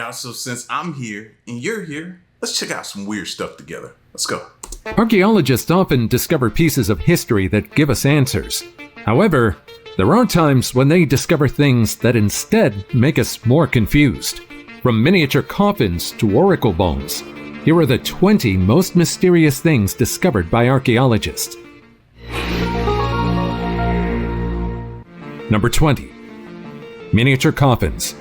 y'all. So since I'm here and you're here, let's check out some weird stuff together. Let's go. Archaeologists often discover pieces of history that give us answers. However, there are times when they discover things that instead make us more confused. From miniature coffins to oracle bones, here are the 20 most mysterious things discovered by archaeologists. Number 20. Miniature coffins.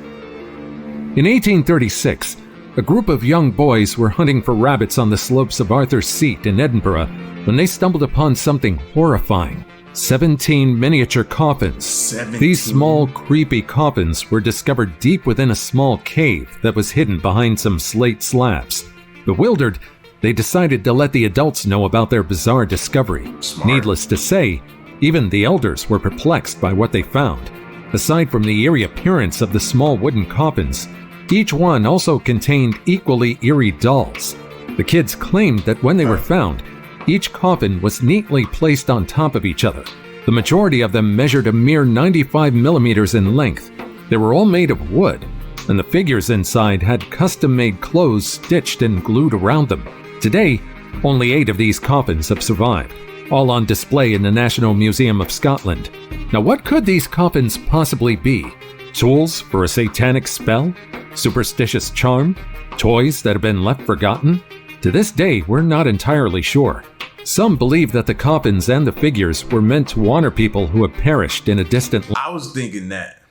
In 1836, a group of young boys were hunting for rabbits on the slopes of Arthur's Seat in Edinburgh when they stumbled upon something horrifying. 17 miniature coffins. 17. These small, creepy coffins were discovered deep within a small cave that was hidden behind some slate slabs. Bewildered, they decided to let the adults know about their bizarre discovery. Smart. Needless to say, even the elders were perplexed by what they found. Aside from the eerie appearance of the small wooden coffins, each one also contained equally eerie dolls. The kids claimed that when they were found, each coffin was neatly placed on top of each other. The majority of them measured a mere 95 millimeters in length. They were all made of wood, and the figures inside had custom-made clothes stitched and glued around them. Today, only 8 of these coffins have survived, all on display in the National Museum of Scotland. Now, what could these coffins possibly be? Tools for a satanic spell? Superstitious charm? Toys that have been left forgotten? To this day, we're not entirely sure. Some believe that the coffins and the figures were meant to honor people who have perished in a distant land. I was thinking that.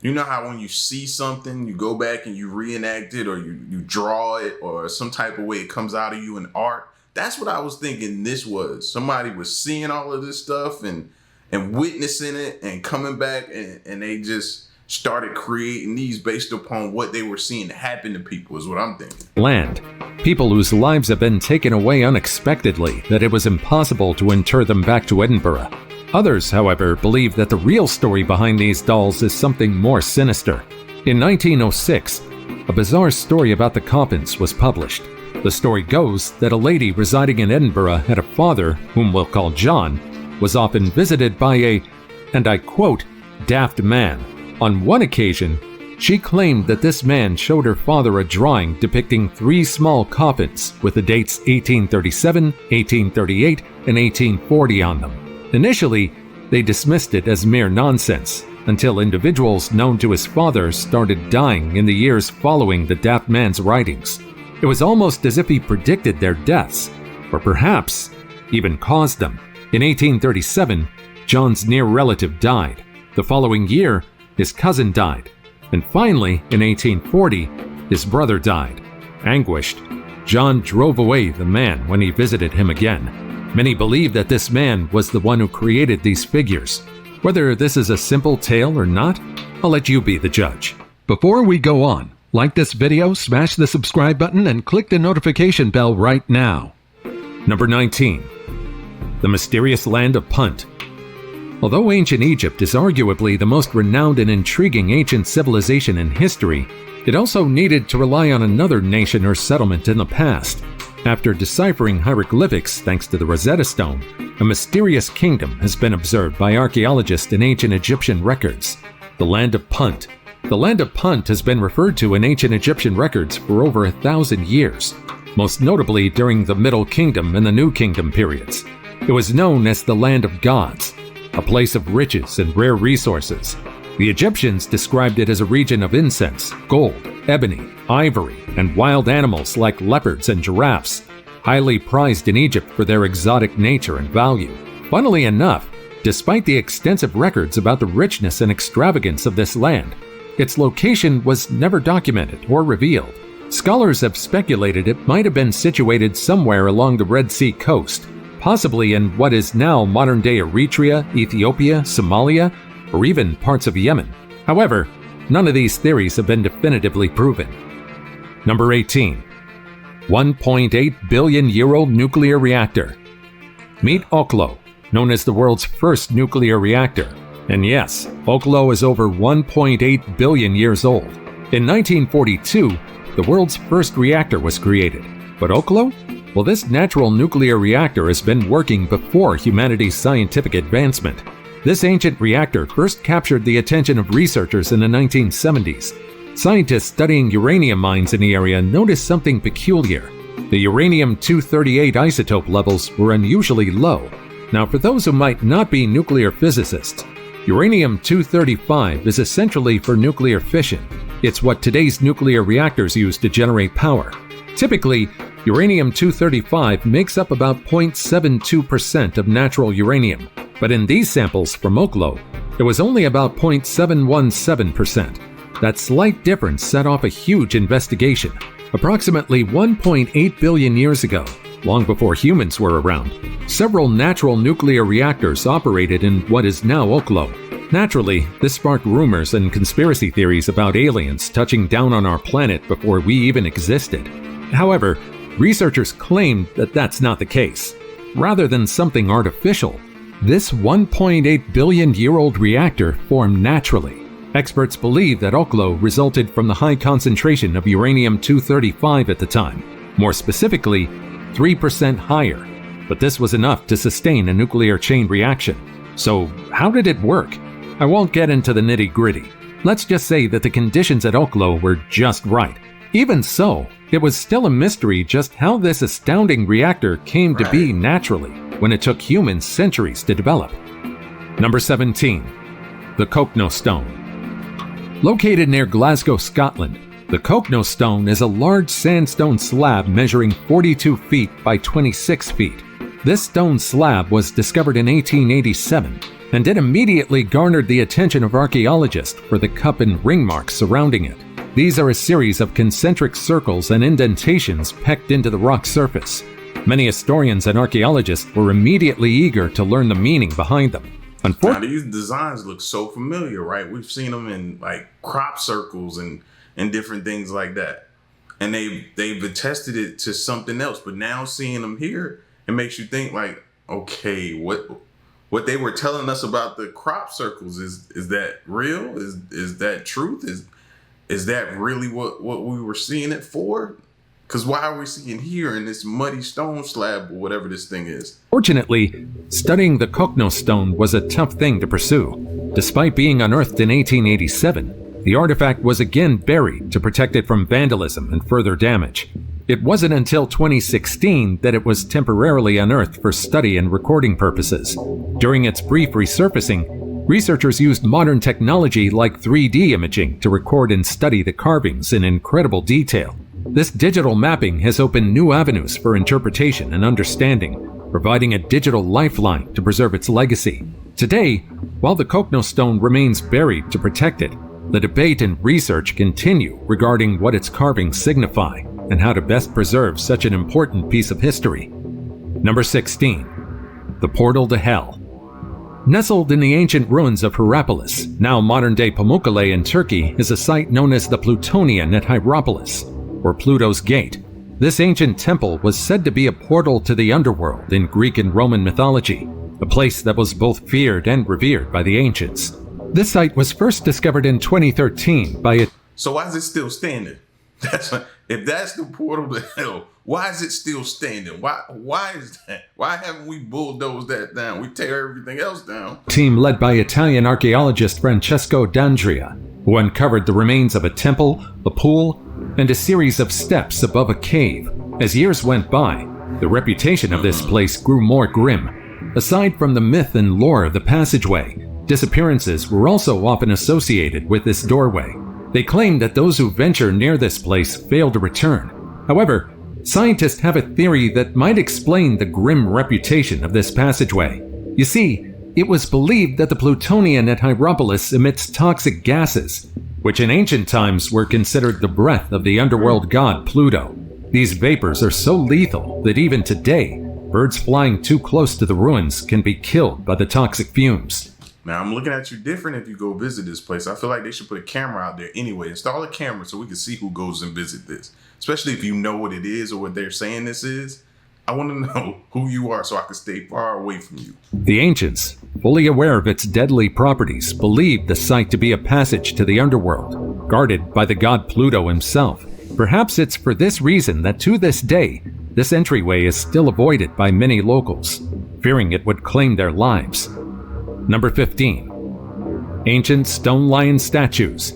You know how when you see something, you go back and you reenact it, or you draw it, or some type of way it comes out of you in art? That's what I was thinking this was. Somebody was seeing all of this stuff and witnessing it and coming back, and they just started creating these based upon what they were seeing happen to people, is what I'm thinking. Land. People whose lives have been taken away unexpectedly, that it was impossible to inter them back to Edinburgh. Others, however, believe that the real story behind these dolls is something more sinister. In 1906, a bizarre story about the coffins was published. The story goes that a lady residing in Edinburgh had a father, whom we'll call John, was often visited by a, and I quote, daft man. On one occasion, she claimed that this man showed her father a drawing depicting 3 small coffins with the dates 1837, 1838, and 1840 on them. Initially, they dismissed it as mere nonsense, until individuals known to his father started dying in the years following the daft man's writings. It was almost as if he predicted their deaths, or perhaps even caused them. In 1837, John's near relative died. The following year, his cousin died. And finally, in 1840, his brother died. Anguished, John drove away the man when he visited him again. Many believe that this man was the one who created these figures. Whether this is a simple tale or not, I'll let you be the judge. Before we go on, like this video, smash the subscribe button, and click the notification bell right now. Number 19. The mysterious Land of Punt. Although ancient Egypt is arguably the most renowned and intriguing ancient civilization in history, it also needed to rely on another nation or settlement in the past. After deciphering hieroglyphics thanks to the Rosetta Stone, a mysterious kingdom has been observed by archaeologists in ancient Egyptian records, the Land of Punt. The Land of Punt has been referred to in ancient Egyptian records for over 1,000 years, most notably during the Middle Kingdom and the New Kingdom periods. It was known as the Land of Gods, a place of riches and rare resources. The Egyptians described it as a region of incense, gold, ebony, ivory, and wild animals like leopards and giraffes, highly prized in Egypt for their exotic nature and value. Funnily enough, despite the extensive records about the richness and extravagance of this land, its location was never documented or revealed. Scholars have speculated it might have been situated somewhere along the Red Sea coast, possibly in what is now modern-day Eritrea, Ethiopia, Somalia, or even parts of Yemen. However, none of these theories have been definitively proven. Number 18. 1.8 billion-year-old nuclear reactor. Meet Oklo, known as the world's first nuclear reactor. And yes, Oklo is over 1.8 billion years old. In 1942, the world's first reactor was created. But Oklo? Well, this natural nuclear reactor has been working before humanity's scientific advancement. This ancient reactor first captured the attention of researchers in the 1970s. Scientists studying uranium mines in the area noticed something peculiar. The uranium-238 isotope levels were unusually low. Now, for those who might not be nuclear physicists, uranium-235 is essentially for nuclear fission. It's what today's nuclear reactors use to generate power. Typically, uranium-235 makes up about 0.72% of natural uranium, but in these samples from Oklo, it was only about 0.717%. That slight difference set off a huge investigation. Approximately 1.8 billion years ago, long before humans were around, several natural nuclear reactors operated in what is now Oklo. Naturally, this sparked rumors and conspiracy theories about aliens touching down on our planet before we even existed. However, researchers claimed that that's not the case. Rather than something artificial, this 1.8 billion-year-old reactor formed naturally. Experts believe that Oklo resulted from the high concentration of uranium-235 at the time, more specifically, 3% higher. But this was enough to sustain a nuclear chain reaction. So, how did it work? I won't get into the nitty-gritty. Let's just say that the conditions at Oklo were just right. Even so, it was still a mystery just how this astounding reactor came to be naturally, when it took humans centuries to develop. Number 17. The Cochno Stone. Located near Glasgow, Scotland, the Cochno Stone is a large sandstone slab measuring 42 feet by 26 feet. This stone slab was discovered in 1887, and it immediately garnered the attention of archaeologists for the cup and ring marks surrounding it. These are a series of concentric circles and indentations pecked into the rock surface. Many historians and archaeologists were immediately eager to learn the meaning behind them. Now, these designs look so familiar, right? We've seen them in like crop circles and different things like that. And they've attested it to something else. But now seeing them here, it makes you think like, okay, what they were telling us about the crop circles, is that real? Is that truth? Is that really what we were seeing it for? Because why are we seeing here in this muddy stone slab or whatever this thing is? Fortunately, studying the Cochno Stone was a tough thing to pursue. Despite being unearthed in 1887, the artifact was again buried to protect it from vandalism and further damage. It wasn't until 2016 that it was temporarily unearthed for study and recording purposes. During its brief resurfacing, researchers used modern technology like 3D imaging to record and study the carvings in incredible detail. This digital mapping has opened new avenues for interpretation and understanding, providing a digital lifeline to preserve its legacy. Today, while the Cochno Stone remains buried to protect it, the debate and research continue regarding what its carvings signify and how to best preserve such an important piece of history. Number 16. The Portal to Hell. Nestled in the ancient ruins of Hierapolis, now modern-day Pamukkale in Turkey, is a site known as the Plutonian at Hierapolis, or Pluto's Gate. This ancient temple was said to be a portal to the underworld in Greek and Roman mythology, a place that was both feared and revered by the ancients. This site was first discovered in 2013 by a... So why is it still standing? If that's the portal to hell, why is it still standing? Why is that? Why haven't we bulldozed that down? We tear everything else down. Team led by Italian archaeologist Francesco D'Andrea, who uncovered the remains of a temple, a pool, and a series of steps above a cave. As years went by, the reputation of this place grew more grim. Aside from the myth and lore of the passageway, disappearances were also often associated with this doorway. They claim that those who venture near this place fail to return. However, scientists have a theory that might explain the grim reputation of this passageway. You see, it was believed that the Plutonian at Hierapolis emits toxic gases, which in ancient times were considered the breath of the underworld god Pluto. These vapors are so lethal that even today, birds flying too close to the ruins can be killed by the toxic fumes. Now, I'm looking at you different if you go visit this place. I feel like they should put a camera out there anyway. Install a camera so we can see who goes and visit this. Especially if you know what it is or what they're saying this is. I want to know who you are so I can stay far away from you. The ancients, fully aware of its deadly properties, believed the site to be a passage to the underworld, guarded by the god Pluto himself. Perhaps it's for this reason that to this day, this entryway is still avoided by many locals, fearing it would claim their lives. Number 15. Ancient stone lion statues.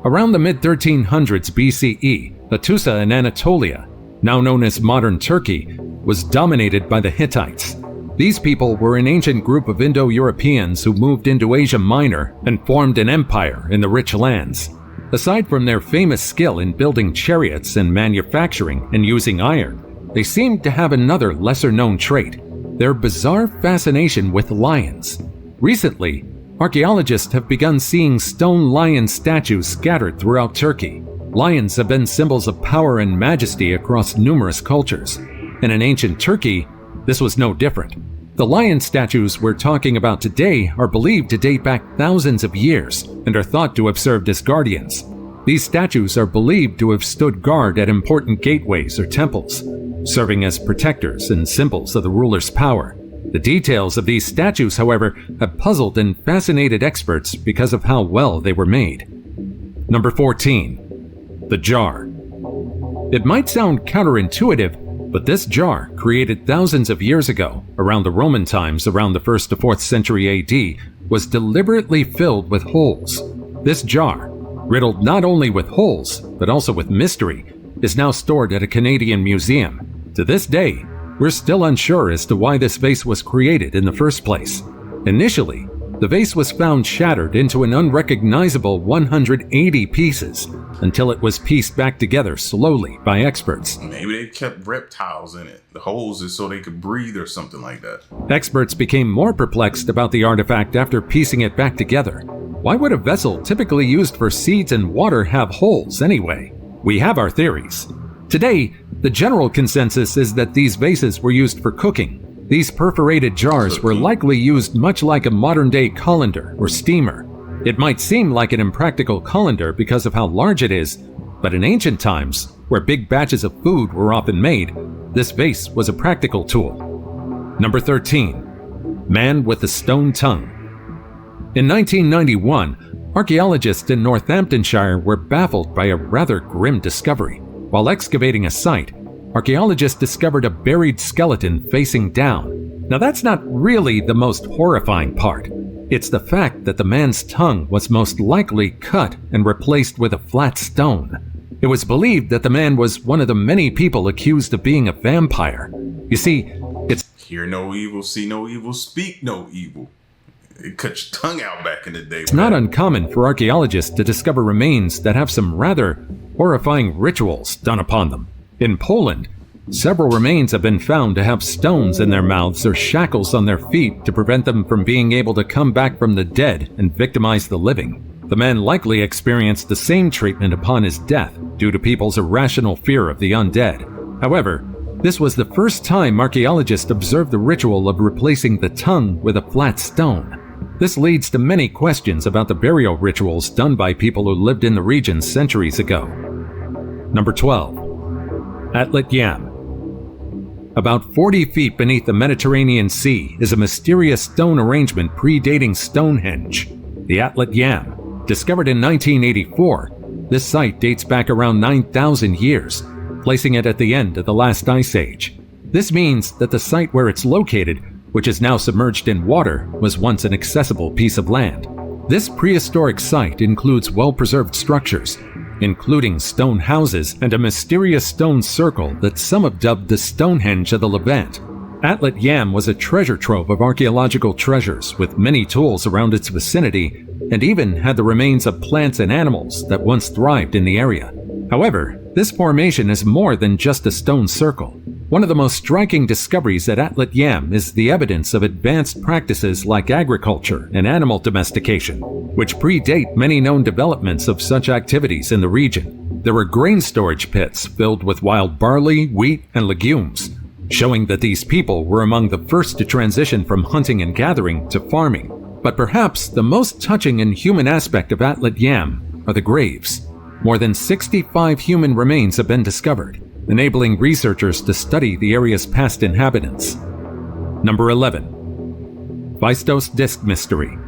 Around the mid-1300s BCE, Hattusa in Anatolia, now known as modern Turkey, was dominated by the Hittites. These people were an ancient group of Indo-Europeans who moved into Asia Minor and formed an empire in the rich lands. Aside from their famous skill in building chariots and manufacturing and using iron, they seemed to have another lesser-known trait: their bizarre fascination with lions. Recently, archaeologists have begun seeing stone lion statues scattered throughout Turkey. Lions have been symbols of power and majesty across numerous cultures, and in ancient Turkey, this was no different. The lion statues we're talking about today are believed to date back thousands of years and are thought to have served as guardians. These statues are believed to have stood guard at important gateways or temples, serving as protectors and symbols of the ruler's power. The details of these statues, however, have puzzled and fascinated experts because of how well they were made. Number 14. The jar. It might sound counterintuitive, but this jar, created thousands of years ago, around the Roman times around the 1st to 4th century AD, was deliberately filled with holes. This jar, riddled not only with holes, but also with mystery, is now stored at a Canadian museum. To this day, we're still unsure as to why this vase was created in the first place. Initially, the vase was found shattered into an unrecognizable 180 pieces, until it was pieced back together slowly by experts. Maybe they kept reptiles in it. The holes is so they could breathe or something like that. Experts became more perplexed about the artifact after piecing it back together. Why would a vessel typically used for seeds and water have holes anyway? We have our theories. Today, the general consensus is that these vases were used for cooking. These perforated jars were likely used much like a modern-day colander or steamer. It might seem like an impractical colander because of how large it is, but in ancient times, where big batches of food were often made, this vase was a practical tool. Number 13. Man with the Stone Tongue. In 1991, archaeologists in Northamptonshire were baffled by a rather grim discovery. While excavating a site, archaeologists discovered a buried skeleton facing down. Now that's not really the most horrifying part. It's the fact that the man's tongue was most likely cut and replaced with a flat stone. It was believed that the man was one of the many people accused of being a vampire. You see, it's hear no evil, see no evil, speak no evil. It cut your tongue out back in the day. It's not uncommon for archaeologists to discover remains that have some rather horrifying rituals done upon them. In Poland, several remains have been found to have stones in their mouths or shackles on their feet to prevent them from being able to come back from the dead and victimize the living. The man likely experienced the same treatment upon his death due to people's irrational fear of the undead. However, this was the first time archaeologists observed the ritual of replacing the tongue with a flat stone. This leads to many questions about the burial rituals done by people who lived in the region centuries ago. Number 12. Atlit Yam. About 40 feet beneath the Mediterranean Sea is a mysterious stone arrangement predating Stonehenge, the Atlit Yam. Discovered in 1984, this site dates back around 9,000 years, placing it at the end of the last ice age. This means that the site where it's located, which is now submerged in water, was once an accessible piece of land. This prehistoric site includes well-preserved structures, including stone houses and a mysterious stone circle that some have dubbed the Stonehenge of the Levant. Atlit Yam was a treasure trove of archaeological treasures with many tools around its vicinity, and even had the remains of plants and animals that once thrived in the area. However, this formation is more than just a stone circle. One of the most striking discoveries at Atlit Yam is the evidence of advanced practices like agriculture and animal domestication, which predate many known developments of such activities in the region. There were grain storage pits filled with wild barley, wheat, and legumes, showing that these people were among the first to transition from hunting and gathering to farming. But perhaps the most touching and human aspect of Atlit Yam are the graves. More than 65 human remains have been discovered, enabling researchers to study the area's past inhabitants. Number 11. Phaistos Disc Mystery.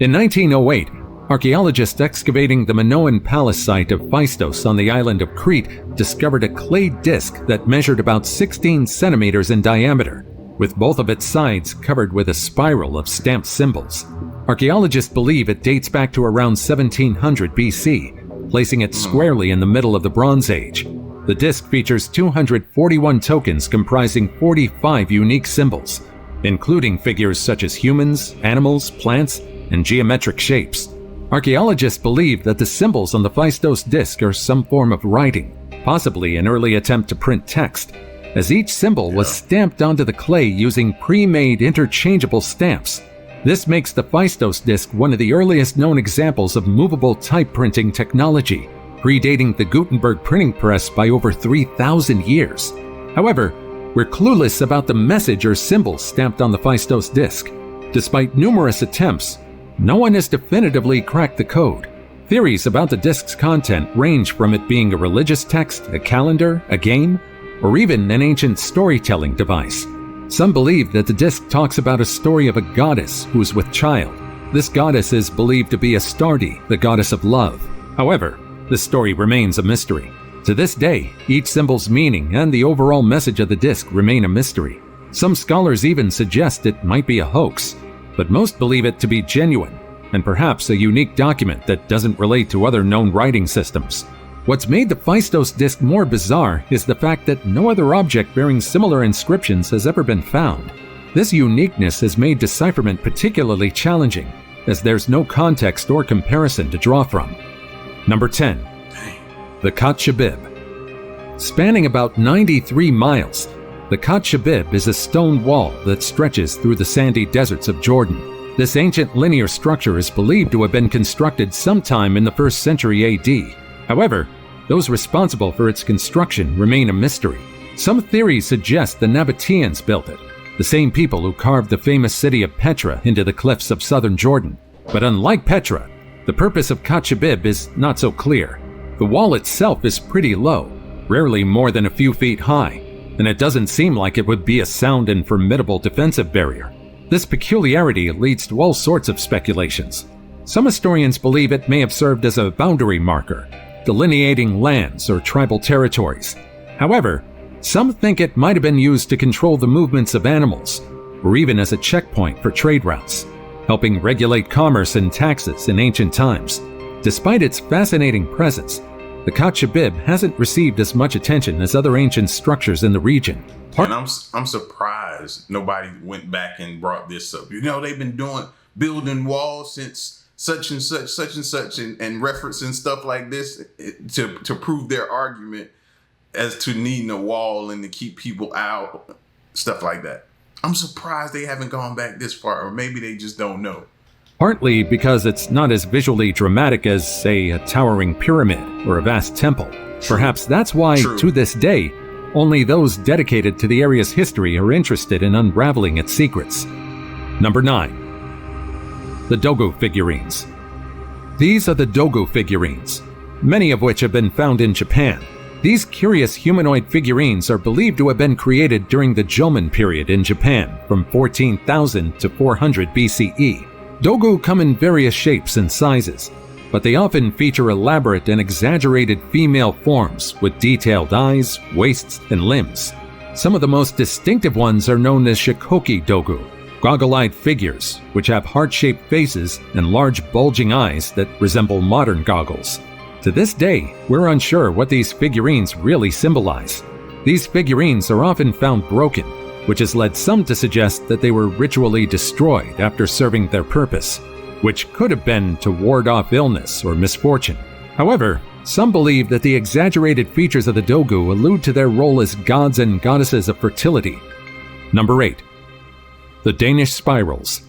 In 1908, archaeologists excavating the Minoan Palace site of Phaistos on the island of Crete discovered a clay disc that measured about 16 centimeters in diameter, with both of its sides covered with a spiral of stamped symbols. Archaeologists believe it dates back to around 1700 BC, placing it squarely in the middle of the Bronze Age. The disc features 241 tokens comprising 45 unique symbols, including figures such as humans, animals, plants, and geometric shapes. Archaeologists believe that the symbols on the Phaistos Disc are some form of writing, possibly an early attempt to print text, as each symbol was stamped onto the clay using pre-made interchangeable stamps. This makes the Phaistos Disc one of the earliest known examples of movable type printing technology, predating the Gutenberg printing press by over 3,000 years. However, we're clueless about the message or symbols stamped on the Phaistos Disc. Despite numerous attempts, no one has definitively cracked the code. Theories about the disc's content range from it being a religious text, a calendar, a game, or even an ancient storytelling device. Some believe that the disc talks about a story of a goddess who's with child. This goddess is believed to be Astarte, the goddess of love. However, this story remains a mystery. To this day, each symbol's meaning and the overall message of the disc remain a mystery. Some scholars even suggest it might be a hoax, but most believe it to be genuine, and perhaps a unique document that doesn't relate to other known writing systems. What's made the Phaistos Disc more bizarre is the fact that no other object bearing similar inscriptions has ever been found. This uniqueness has made decipherment particularly challenging, as there's no context or comparison to draw from. Number 10. The Khatt Shebib. Spanning about 93 miles, the Khatt Shebib is a stone wall that stretches through the sandy deserts of Jordan. This ancient linear structure is believed to have been constructed sometime in the 1st century AD. However, those responsible for its construction remain a mystery. Some theories suggest the Nabateans built it, the same people who carved the famous city of Petra into the cliffs of southern Jordan. But unlike Petra, the purpose of Khatt Shebib is not so clear. The wall itself is pretty low, rarely more than a few feet high, and it doesn't seem like it would be a sound and formidable defensive barrier. This peculiarity leads to all sorts of speculations. Some historians believe it may have served as a boundary marker, delineating lands or tribal territories. However, some think it might have been used to control the movements of animals, or even as a checkpoint for trade routes, helping regulate commerce and taxes in ancient times. Despite its fascinating presence, the Khatt Shebib hasn't received as much attention as other ancient structures in the region. And I'm surprised nobody went back and brought this up. You know, they've been building walls since such and such, and referencing stuff like this to prove their argument as to needing a wall and to keep people out, stuff like that. I'm surprised they haven't gone back this far, or maybe they just don't know. Partly because it's not as visually dramatic as, say, a towering pyramid or a vast temple. Perhaps that's why, to this day, only those dedicated to the area's history are interested in unraveling its secrets. Number 9. The Dogo figurines. These are the Dogo figurines, many of which have been found in Japan. These curious humanoid figurines are believed to have been created during the Jomon period in Japan from 14,000 to 400 BCE. Dogo come in various shapes and sizes, but they often feature elaborate and exaggerated female forms with detailed eyes, waists, and limbs. Some of the most distinctive ones are known as Shikoki Dogo, goggle-eyed figures which have heart-shaped faces and large bulging eyes that resemble modern goggles. To this day, we're unsure what these figurines really symbolize. These figurines are often found broken, which has led some to suggest that they were ritually destroyed after serving their purpose, which could have been to ward off illness or misfortune. However, some believe that the exaggerated features of the Dogo allude to their role as gods and goddesses of fertility. Number 8. The Danish spirals.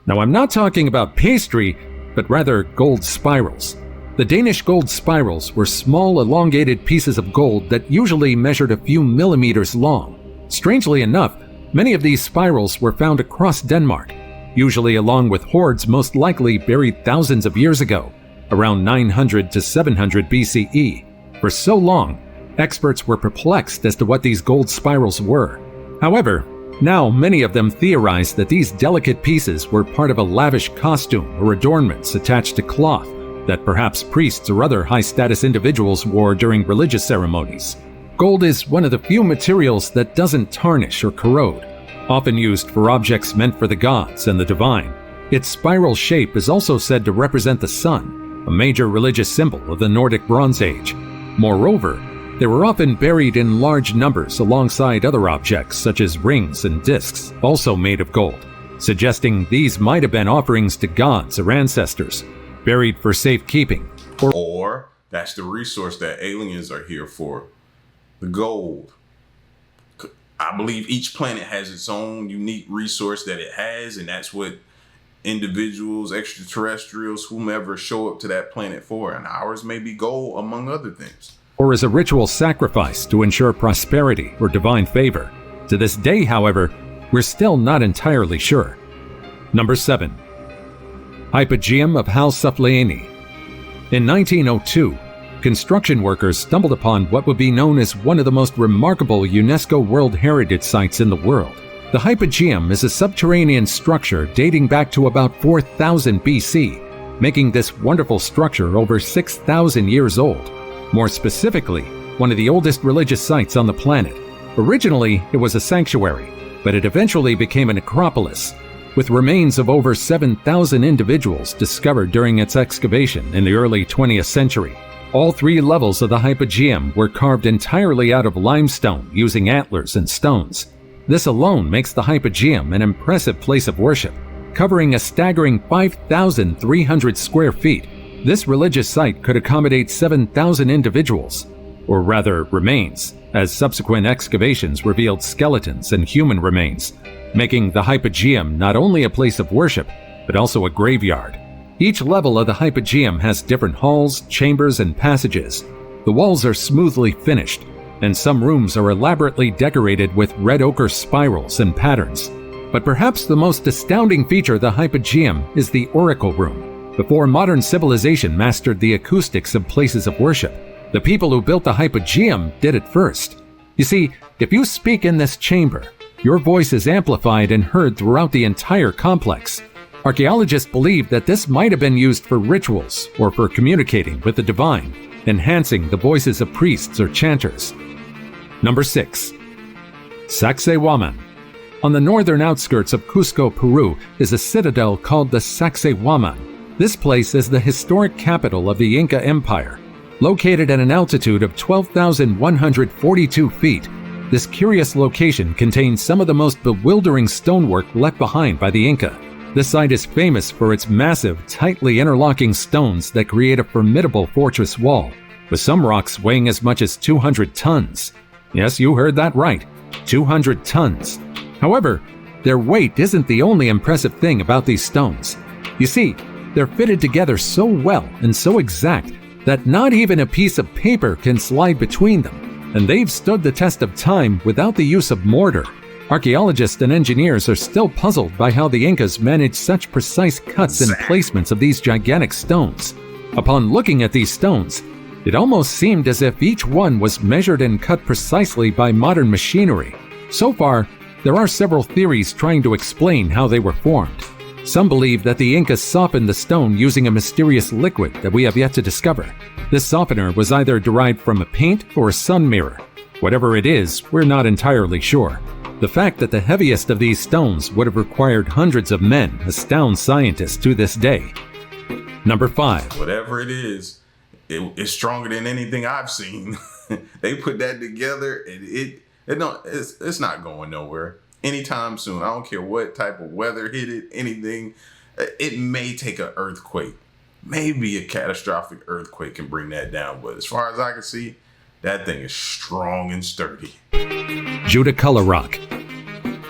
Now, I'm not talking about pastry, but rather gold spirals. The Danish gold spirals were small, elongated pieces of gold that usually measured a few millimeters long. Strangely enough, many of these spirals were found across Denmark, usually along with hoards most likely buried thousands of years ago, around 900 to 700 BCE. For so long, experts were perplexed as to what these gold spirals were. However, now many of them theorize that these delicate pieces were part of a lavish costume or adornments attached to cloth that perhaps priests or other high-status individuals wore during religious ceremonies. Gold is one of the few materials that doesn't tarnish or corrode, often used for objects meant for the gods and the divine. Its spiral shape is also said to represent the sun, a major religious symbol of the Nordic Bronze Age. Moreover, they were often buried in large numbers alongside other objects such as rings and discs, also made of gold, suggesting these might have been offerings to gods or ancestors, buried for safekeeping. Or that's the resource that aliens are here for, the gold. I believe each planet has its own unique resource that it has, and that's what individuals, extraterrestrials, whomever show up to that planet for, and ours may be gold among other things. Or as a ritual sacrifice to ensure prosperity or divine favor. To this day, however, we're still not entirely sure. Number 7. Hypogeum of Hal Saflieni. In 1902, construction workers stumbled upon what would be known as one of the most remarkable UNESCO World Heritage Sites in the world. The Hypogeum is a subterranean structure dating back to about 4000 BC, making this wonderful structure over 6,000 years old. More specifically, one of the oldest religious sites on the planet. Originally, it was a sanctuary, but it eventually became a necropolis, with remains of over 7,000 individuals discovered during its excavation in the early 20th century. All 3 levels of the Hypogeum were carved entirely out of limestone using antlers and stones. This alone makes the Hypogeum an impressive place of worship, covering a staggering 5,300 square feet. This religious site could accommodate 7,000 individuals, or rather remains, as subsequent excavations revealed skeletons and human remains, making the Hypogeum not only a place of worship, but also a graveyard. Each level of the Hypogeum has different halls, chambers, and passages. The walls are smoothly finished, and some rooms are elaborately decorated with red ochre spirals and patterns. But perhaps the most astounding feature of the Hypogeum is the oracle room. Before modern civilization mastered the acoustics of places of worship, the people who built the Hypogeum did it first. You see, if you speak in this chamber, your voice is amplified and heard throughout the entire complex. Archaeologists believe that this might have been used for rituals or for communicating with the divine, enhancing the voices of priests or chanters. Number 6. Sacsayhuaman. On the northern outskirts of Cusco, Peru, is a citadel called the Sacsayhuaman. This place is the historic capital of the Inca Empire. Located at an altitude of 12,142 feet, this curious location contains some of the most bewildering stonework left behind by the Inca. This site is famous for its massive, tightly interlocking stones that create a formidable fortress wall, with some rocks weighing as much as 200 tons. Yes, you heard that right, 200 tons. However, their weight isn't the only impressive thing about these stones. You see, they're fitted together so well and so exact that not even a piece of paper can slide between them, and they've stood the test of time without the use of mortar. Archaeologists and engineers are still puzzled by how the Incas managed such precise cuts and placements of these gigantic stones. Upon looking at these stones, it almost seemed as if each one was measured and cut precisely by modern machinery. So far, there are several theories trying to explain how they were formed. Some believe that the Incas softened the stone using a mysterious liquid that we have yet to discover. This softener was either derived from a paint or a sun mirror. Whatever it is, we're not entirely sure. The fact that the heaviest of these stones would have required hundreds of men astounds scientists to this day. Number 5. Whatever it is, it's stronger than anything I've seen. They put that together, and it's not going nowhere anytime soon. I don't care what type of weather hit it, anything. It may take an earthquake. Maybe a catastrophic earthquake can bring that down. But as far as I can see, that thing is strong and sturdy. Judaculla rock.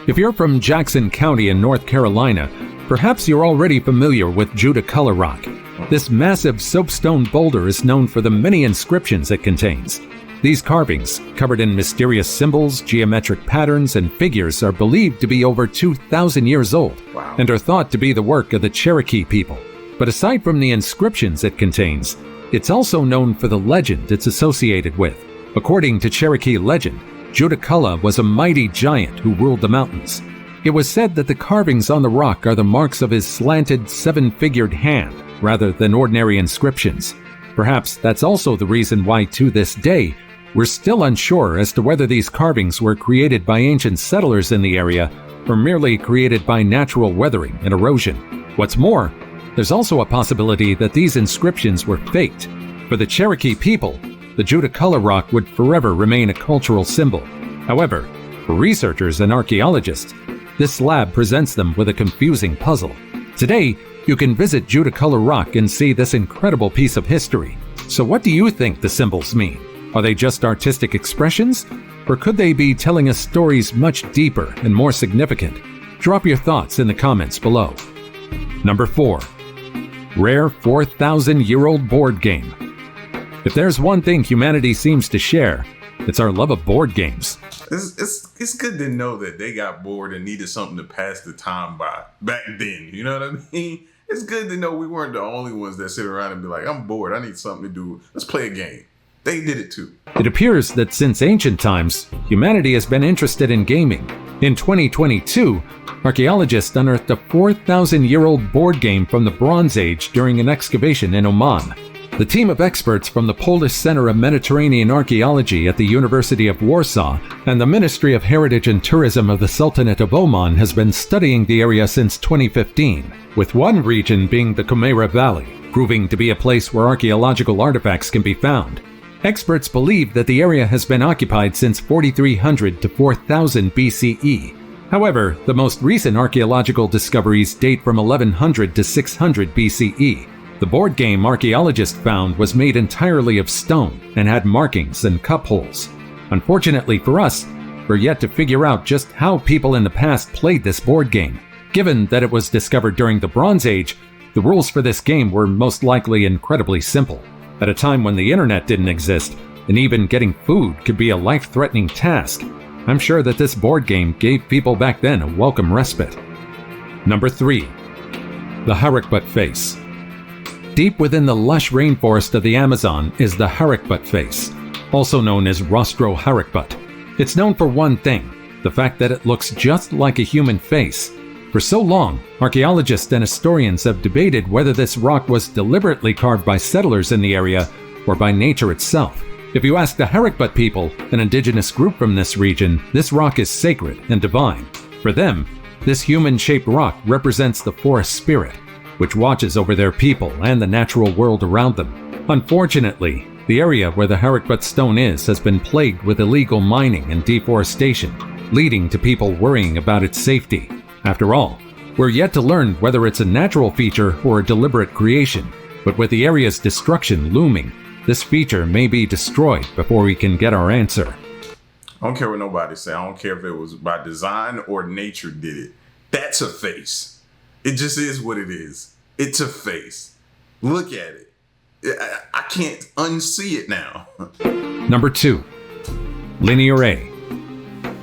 If you're from Jackson County in North Carolina, perhaps you're already familiar with Judaculla rock. This massive soapstone boulder is known for the many inscriptions it contains. These carvings, covered in mysterious symbols, geometric patterns, and figures, are believed to be over 2,000 years old. Wow. And are thought to be the work of the Cherokee people. But aside from the inscriptions it contains, it's also known for the legend it's associated with. According to Cherokee legend, Judaculla was a mighty giant who ruled the mountains. It was said that the carvings on the rock are the marks of his slanted, 7-figured hand, rather than ordinary inscriptions. Perhaps that's also the reason why, to this day, we're still unsure as to whether these carvings were created by ancient settlers in the area or merely created by natural weathering and erosion. What's more, there's also a possibility that these inscriptions were faked. For the Cherokee people, the Judaculla rock would forever remain a cultural symbol. However, for researchers and archaeologists, this slab presents them with a confusing puzzle. Today, you can visit Judaculla rock and see this incredible piece of history. So what do you think the symbols mean? Are they just artistic expressions? Or could they be telling us stories much deeper and more significant? Drop your thoughts in the comments below. Number 4. Rare 4,000-year-old board game. If there's one thing humanity seems to share, it's our love of board games. It's good to know that they got bored and needed something to pass the time by back then. You know what I mean? It's good to know we weren't the only ones that sit around and be like, I'm bored, I need something to do. Let's play a game. They did it too. It appears that since ancient times, humanity has been interested in gaming. In 2022, archaeologists unearthed a 4,000-year-old board game from the Bronze Age during an excavation in Oman. The team of experts from the Polish Center of Mediterranean Archaeology at the University of Warsaw and the Ministry of Heritage and Tourism of the Sultanate of Oman has been studying the area since 2015, with one region being the Jumeirah Valley, proving to be a place where archaeological artifacts can be found. Experts believe that the area has been occupied since 4300 to 4000 BCE. However, the most recent archaeological discoveries date from 1100 to 600 BCE. The board game Archaeologist found was made entirely of stone and had markings and cup holes. Unfortunately for us, we're yet to figure out just how people in the past played this board game. Given that it was discovered during the Bronze Age, the rules for this game were most likely incredibly simple. At a time when the internet didn't exist, and even getting food could be a life-threatening task, I'm sure that this board game gave people back then a welcome respite. Number 3. The Harakbut Face. Deep within the lush rainforest of the Amazon is the Harakbut Face, also known as Rostro Harakbut. It's known for one thing, the fact that it looks just like a human face. For so long, archaeologists and historians have debated whether this rock was deliberately carved by settlers in the area or by nature itself. If you ask the Harakbut people, an indigenous group from this region, this rock is sacred and divine. For them, this human-shaped rock represents the forest spirit, which watches over their people and the natural world around them. Unfortunately, the area where the Harakbut stone is has been plagued with illegal mining and deforestation, leading to people worrying about its safety. After all, we're yet to learn whether it's a natural feature or a deliberate creation, but with the area's destruction looming, this feature may be destroyed before we can get our answer. I don't care what nobody say. I don't care if it was by design or nature did it. That's a face. It just is what it is. It's a face. Look at it. I can't unsee it now. Number 2. Linear A.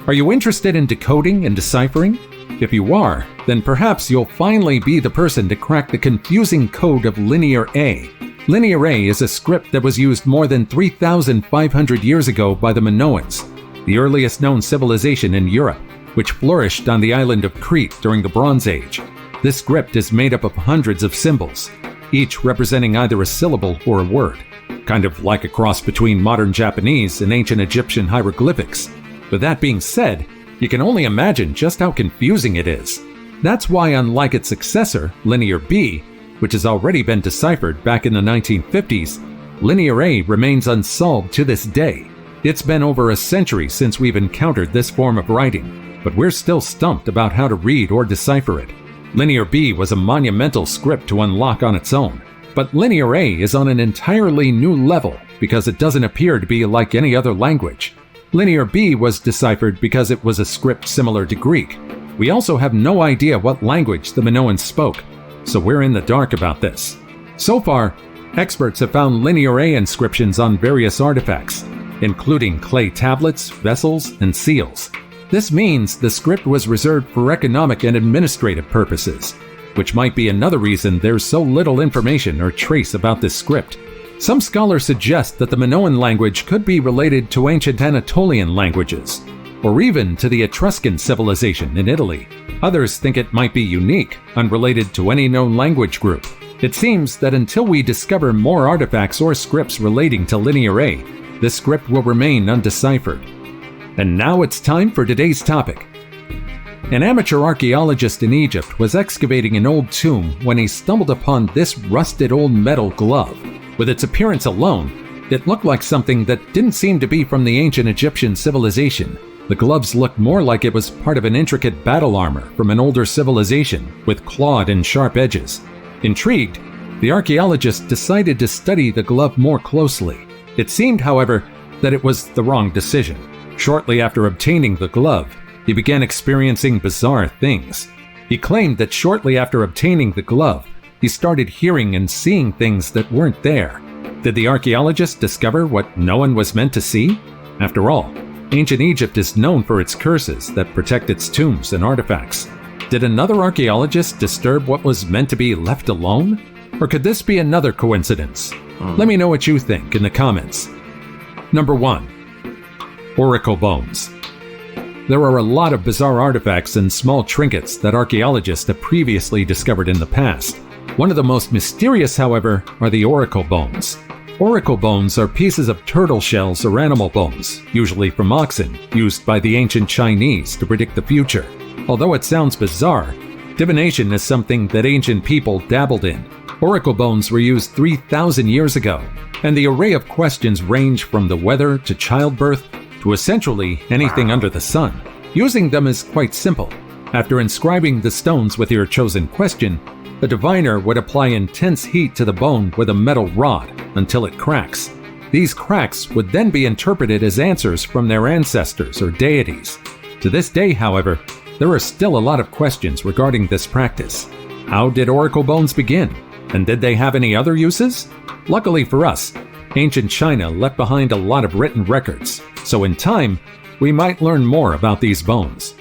Are you interested in decoding and deciphering? If you are, then perhaps you'll finally be the person to crack the confusing code of Linear A. Linear A is a script that was used more than 3,500 years ago by the Minoans, the earliest known civilization in Europe, which flourished on the island of Crete during the Bronze Age. This script is made up of hundreds of symbols, each representing either a syllable or a word, kind of like a cross between modern Japanese and ancient Egyptian hieroglyphics. With that being said, you can only imagine just how confusing it is. That's why, unlike its successor, Linear B, which has already been deciphered back in the 1950s, Linear A remains unsolved to this day. It's been over a century since we've encountered this form of writing, but we're still stumped about how to read or decipher it. Linear B was a monumental script to unlock on its own, but Linear A is on an entirely new level because it doesn't appear to be like any other language. Linear B was deciphered because it was a script similar to Greek. We also have no idea what language the Minoans spoke, so we're in the dark about this. So far, experts have found Linear A inscriptions on various artifacts, including clay tablets, vessels, and seals. This means the script was reserved for economic and administrative purposes, which might be another reason there's so little information or trace about this script. Some scholars suggest that the Minoan language could be related to ancient Anatolian languages, or even to the Etruscan civilization in Italy. Others think it might be unique, unrelated to any known language group. It seems that until we discover more artifacts or scripts relating to Linear A, this script will remain undeciphered. And now it's time for today's topic. An amateur archaeologist in Egypt was excavating an old tomb when he stumbled upon this rusted old metal glove. With its appearance alone, it looked like something that didn't seem to be from the ancient Egyptian civilization. The gloves looked more like it was part of an intricate battle armor from an older civilization, with clawed and sharp edges. Intrigued, the archaeologist decided to study the glove more closely. It seemed, however, that it was the wrong decision. Shortly after obtaining the glove, he began experiencing bizarre things. He claimed that shortly after obtaining the glove, he started hearing and seeing things that weren't there. Did the archaeologist discover what no one was meant to see? After all, ancient Egypt is known for its curses that protect its tombs and artifacts. Did another archaeologist disturb what was meant to be left alone? Or could this be another coincidence? Let me know what you think in the comments. Number 1. Oracle bones. There are a lot of bizarre artifacts and small trinkets that archaeologists have previously discovered in the past. One of the most mysterious, however, are the oracle bones. Oracle bones are pieces of turtle shells or animal bones, usually from oxen, used by the ancient Chinese to predict the future. Although it sounds bizarre, divination is something that ancient people dabbled in. Oracle bones were used 3,000 years ago, and the array of questions range from the weather to childbirth to essentially anything under the sun. Using them is quite simple. After inscribing the stones with your chosen question, the diviner would apply intense heat to the bone with a metal rod until it cracks. These cracks would then be interpreted as answers from their ancestors or deities. To this day, however, there are still a lot of questions regarding this practice. How did oracle bones begin? And did they have any other uses? Luckily for us, ancient China left behind a lot of written records, so in time, we might learn more about these bones.